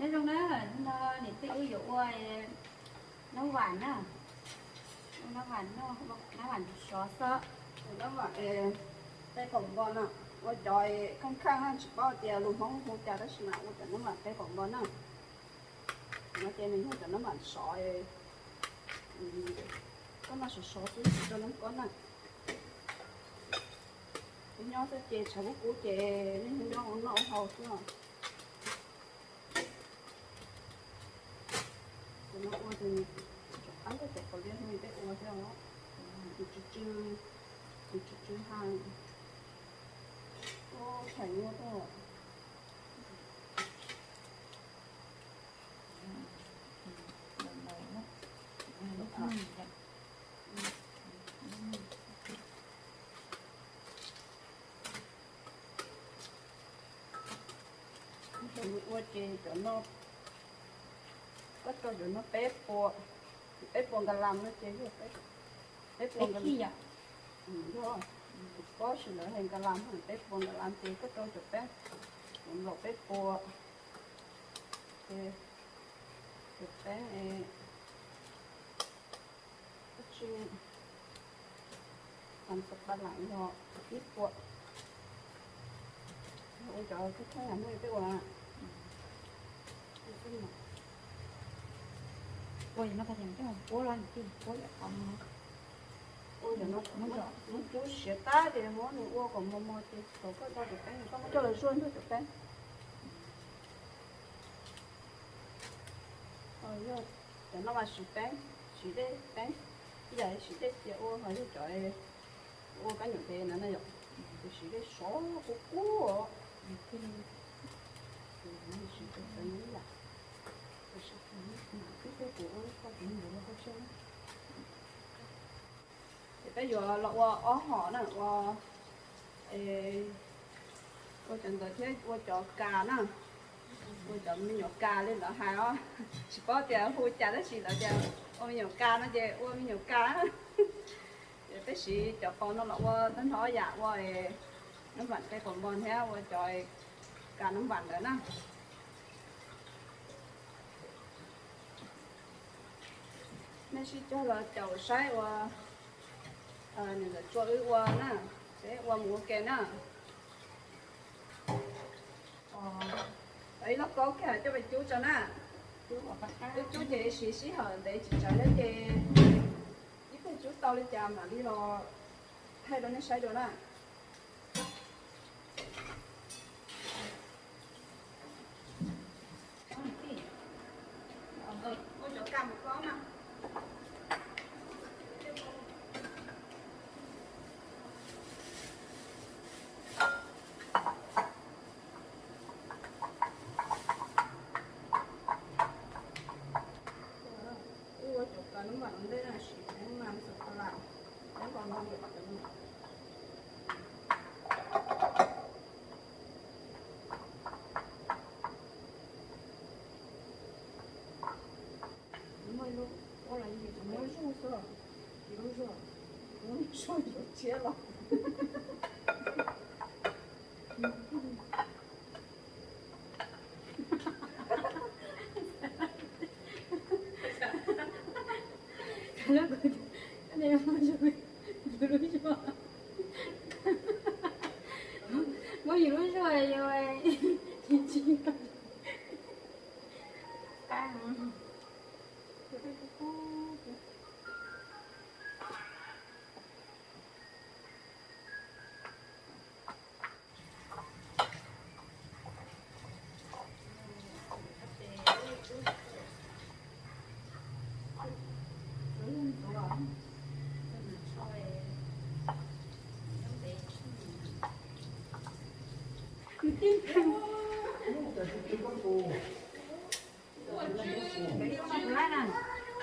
Nói chung nó để tự ví dụ nấu vằn á, nấu vằn xóa sợ, nấu vằn tay còn bò nè, tôi đòi khăng khăng á, bao tiền luôn không không trả đó xí nào, tôi nấu vằn tay còn bò nè, nó chơi mình không nấu vằn sỏi, có mà sỏi tí cho nó có nè, cái nhau sẽ chơi chả có cú chơi nên nó hầu chứ nào. Nó qua thì ăn cái tép còn biết mình tép qua theo nó chú hàng ô thành mua thôi qua chơi cho nó có cho nó bếp buồn cả làm nó chơi được bếp buồn cả gì ạ? Rồi có sự nữa hình cả làm thì bếp buồn cả làm thì có cho chụp bếp một bếp buồn chụp bếp có chuyện làm sạch ba lạnh rồi ít buồn ôi trời cái thế làm cái bếp buồn Ôi nó phải làm cái bố loan chứ bố lại còn ôi giờ nó chú sẽ tá thì nó nó qua còn mò thì có cho được cái không cho là xuân thôi được cái rồi giờ nó mà sụt đấy bây giờ sụt đấy thì ô hồi trời ô cái nhộng tiền nó rồi thì sụt đấy số cú thì nó sụt đấy phải nghĩ là cái của có chuyện gì nó có chơi thì bây giờ là qua họ nè qua chẳng tới thế qua cho cà nè qua cho mình nhổ cà lên là hai ó chỉ có tiền hôi chả đó chỉ là tiền ôi nhổ cà nó về ôi mình nhổ cà thì cái gì cho con nó là qua tính hỏi dạ qua nó vặn cái còn bon theo qua cho cà nó vặn nữa nè nên chỉ cho là chậu sái qua này là cho ư qua nè để qua mua cái nè đấy nó có cái cho bà chú cho nè chú chị xí hơn để chị trả lên chị giúp bà chú tao lên chàm mà đi lo thay đó nó sái rồi nè ôi chỗ cầm một con nè nó vẫn đây là chỉ để làm sạch lại để còn không được mới lúc có là gì mới xuống rồi yếu rồi muốn xuống rồi chết rồi 내가 이러지 마. 뭐 이러지 마요, 진짜.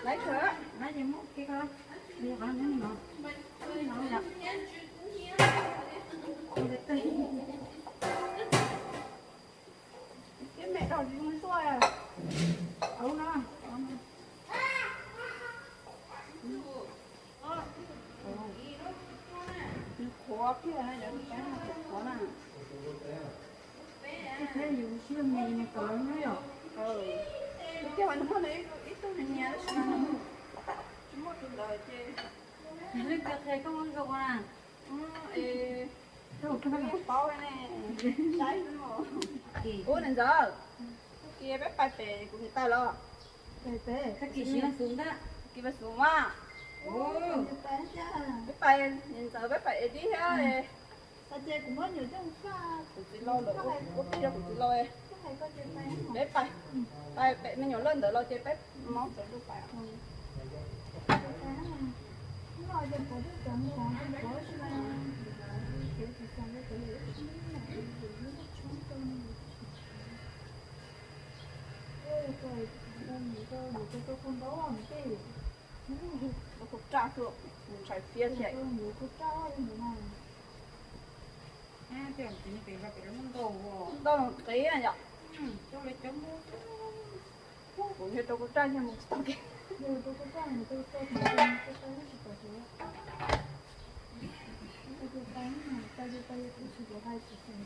Lấy thử, lấy gì múc kia coi. Bây giờ con nó ngọt. Nó ngọt. Cái mẹ đòi đi mua xôi à? Đâu nó. Khó kia này giờ cái khó nè. Thế dù xưa mày này cỡ nó rồi. mình mua này ít tôi nhà đó sao chúng mua từ đời chơi Nước cà phê có ngon không à? thôi cái bao này trái nữa Kỳ. ủa này giờ kia bé bài bè của người ta lo Các kỳ sĩ là xuống đó. kia bé xuống mà Ồ. bé bài nhìn giờ bé bài đi ha ta chơi cũng có nhiều chứ không sao. cũng chỉ lo được cũng chỉ lo Có phải có chơi máy không? bé bài mình nhỏ lên đỡ lo chơi bé máu tới lúc bài Nó nói cho cô biết rằng là không có chứ mà. Kiểu thì sao nó tự hiểu chứ mà. Nó trốn tâm. Ôi trời, đang nghĩ tôi không đấu không chứ. nó cũng tra được mình phải phía chạy Tôi nghĩ tôi cho như thế này. À, tưởng chỉ như vậy và cái nó đồ. đâu tí à nhở Cho lấy chấm mua. cũng như tôi có tra cho một tao kia Rồi tôi có cho người tôi thành công, tôi nó chỉ có thế. Tôi bán mà, tôi chỉ có 2%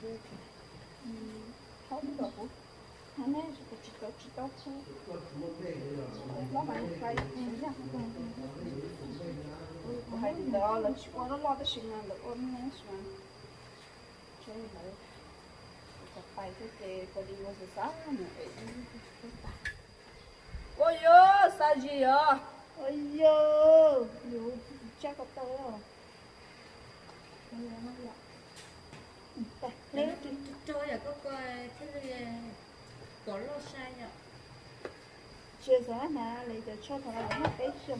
thôi. không được hắn ấy chỉ có nó mà phải phải đó là chỉ có nó lo tới sinh là được ôm nhé mà chơi mà có phải cái có đi vào sáng mà ôi yo sao gì à Ôi dơ, nhiều chắc có tớ rồi. Bây giờ nó lại. Nếu trôi là có coi thế là có lo sai nhở. Chưa giá nè, lấy cho cho thằng nó cái sừng.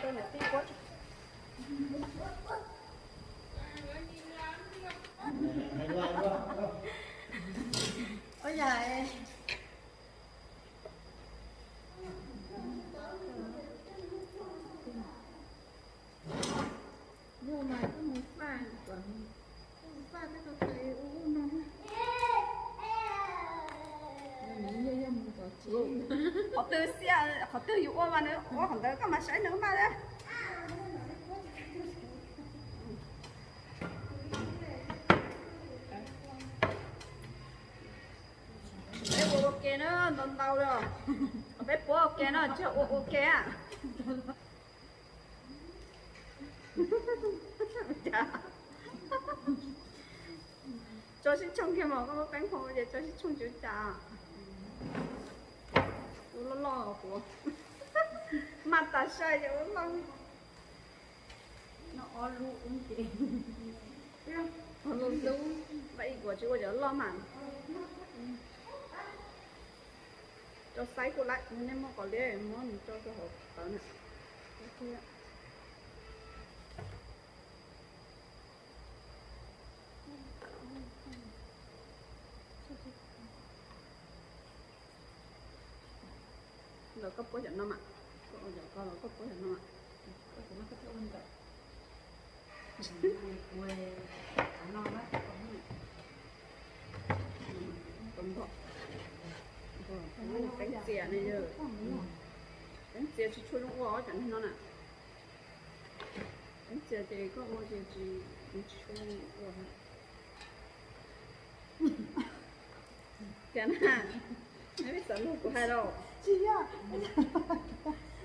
tôi là tí quá Ôi giời. Nhưng mà cứ một pha còn một pha cái cà phê uống nó. họ tư xe họ tư dụ mà nữa họ không tới có mà sấy nữa mà đấy bé bố ok nữa đòn tàu rồi bé bố ok nữa chứ ok à cho xin chung kia mà có bánh khô vậy cho xin chung chữ trà nó lo của mặt ta sai rồi nó Nó o lụ cũng chị. nó luôn đúng vậy của chú giờ lo mặn cho sấy của lại nên mà có lẽ muốn cho cái hộp đó này ok rồi cấp có dẫn nó mà có giờ con là cấp có dẫn nó mà Có cũng nó có ơn vậy. Quê non đó. cầm vợ cánh xìa này giờ cánh xìa chỉ chui lũng quá chẳng nó nè cánh xìa thì có mua gì chỉ chui lũng quá cái này mấy biết sợ luôn của hai đâu Chị à.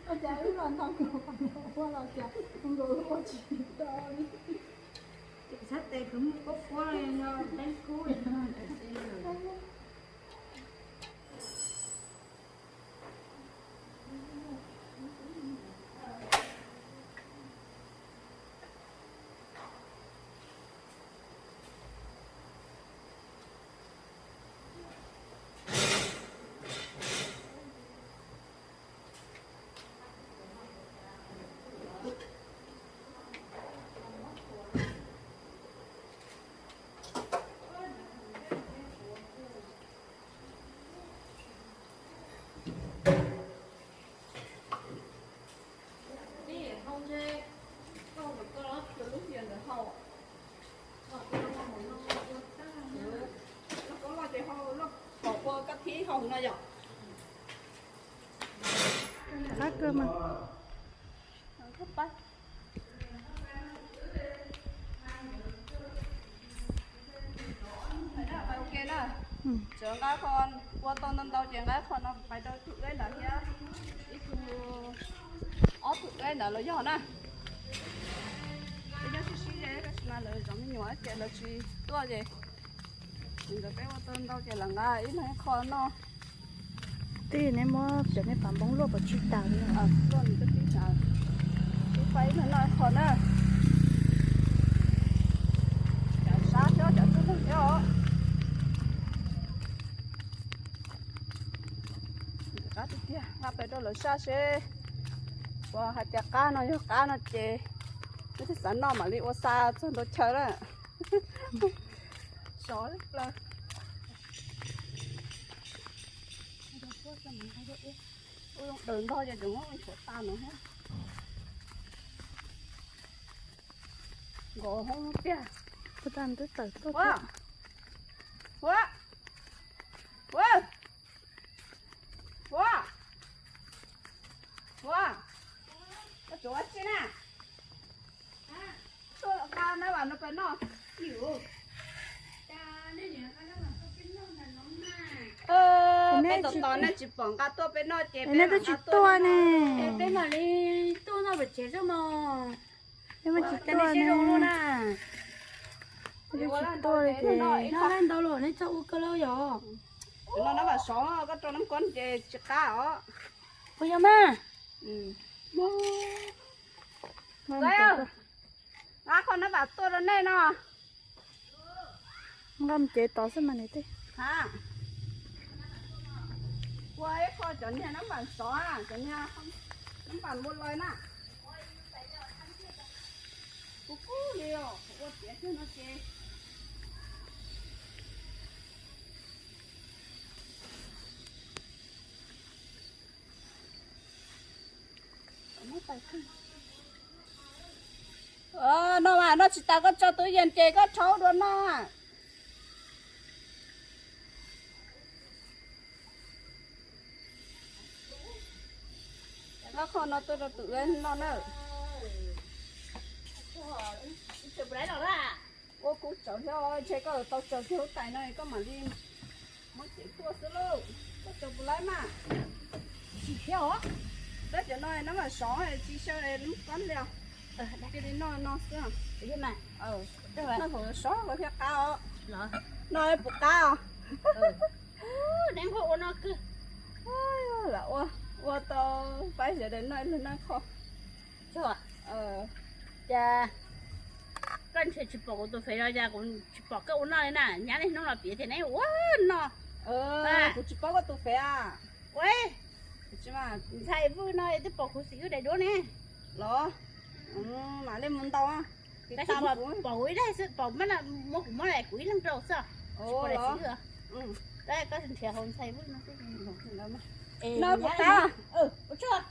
Ở nhà lúc là nó kiểu bằng nhau qua là chả không rồi có chị to đi. Chị sát tay cũng có quá nó đánh cuối. Đi không chơi. không được có đó từ lúc giờ nữa hậu nó có lo chạy hậu nó hậu qua các thí hậu nó dọc Khác cơ mà. cấp bách trường cái con qua tông tông đâu trường cái con nó phải đâu thử cái nào kia ít ở thử cái nào là do nè bây giờ xí cái là lợi giống như nhỏ chuyện là gì to gì mình được cái qua tông đâu chuyện là ngay ít này con nó tí này mua cho nên bán bóng lúa và chít tàu đi con cái tí nào cái phải nó nói con á chả sát cho chả chút nữa cho cá thì kia ngápไปđó là xa xe qua hạt cá nó chê nó thích sẵn nó mà đi qua xa cho nó chơi đó xóa lắm là đừng thôi cho đừng có chỗ ta nữa hết gỗ không biết cái đàn tới tới tốt quá quá quá quá quá cái chỗ gì nè tôi cao nó bảo nó phải nó hiểu cái tụi nó chỉ bằng cá to bên nó chế này nó chỉ to nè bên mà đi tôi nó bị chết rồi mà nhưng mà chỉ cái to này nè chết luôn à nó chỉ to đấy thế nó lên đâu rồi nó cho u cơ lâu rồi nó bảo xó cái trâu nấm con chế cá đó bây giờ mà đấy á con nó bảo tôi nó này nó ngâm chế to xem mà này thế hả quay coi chuẩn nhà nó bản xó à chuẩn nhà không nó bản một lời nè cú liều ô chết chứ nó chết nó mà nó chỉ ta có cho túi tiền chè có cháu đó nó nó không nó tôi tự lên nó nữa chụp đấy rồi đó ô cú cháu theo chè có tao cháu thiếu tại này có mà đi mới chỉ tua sữa luôn có chụp lấy mà chỉ theo á đó cho nó mà xó thì chỉ sao này nó cắn liều cái đấy nó xưa cái này nó phải xó có theo cao rồi nó bục cao đánh hộ nó cứ ôi là ô tao phải giờ đến nơi nó khó chưa cha con chỉ bỏ tôi phải ra ra cũng chỉ bỏ cái ôn này nè nhà này nó là别thế này quá nó cũng chỉ có tụ phải à喂chứ mà thầy vui nói tôi bỏ khối xíu đầy đũa nè lo mà lên muốn tao á cái gì bỏ quỷ đây sự bỏ mất là mua cũng mất lại quỷ lăng trâu sao bỏ lại xíu rồi đây có thằng trẻ hồn thầy vui nó sẽ nó bục ta chưa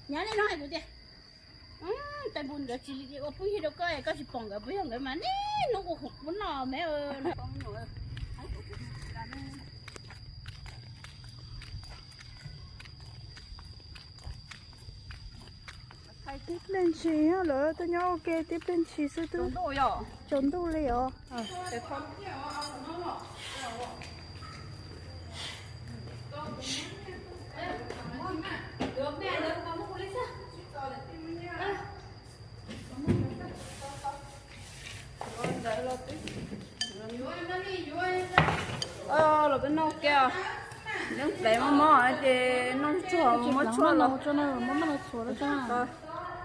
nhà này nó hay bụi tại buồn rồi chỉ có bụi đâu có chỉ bỏ cái bụi không cái mà nè nó cũng hụt muốn nọ mẹ ơi tiếp lên xí á lỡ tôi nhớ ok tiếp lên xí sư tư trốn đâu liệu để không được nè được có một lấy sao là bên nâu kìa nếu để mà mò thì nó chua mà chua là cho nó nó chua đó cho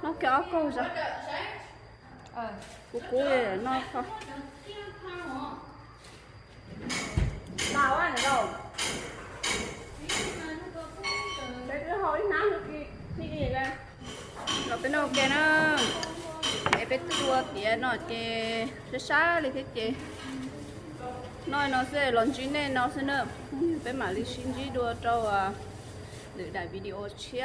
nó kéo câu rồi cú này nó không nào anh đâu để cái hồi nắng được cái gì đây là bên nâu kìa nó để bên tua tiền nó cái xa đi thế chị nó sẽ lần chuyến này nó sẽ nữa bên mà đi xin chỉ đua trâu để đại video chiếu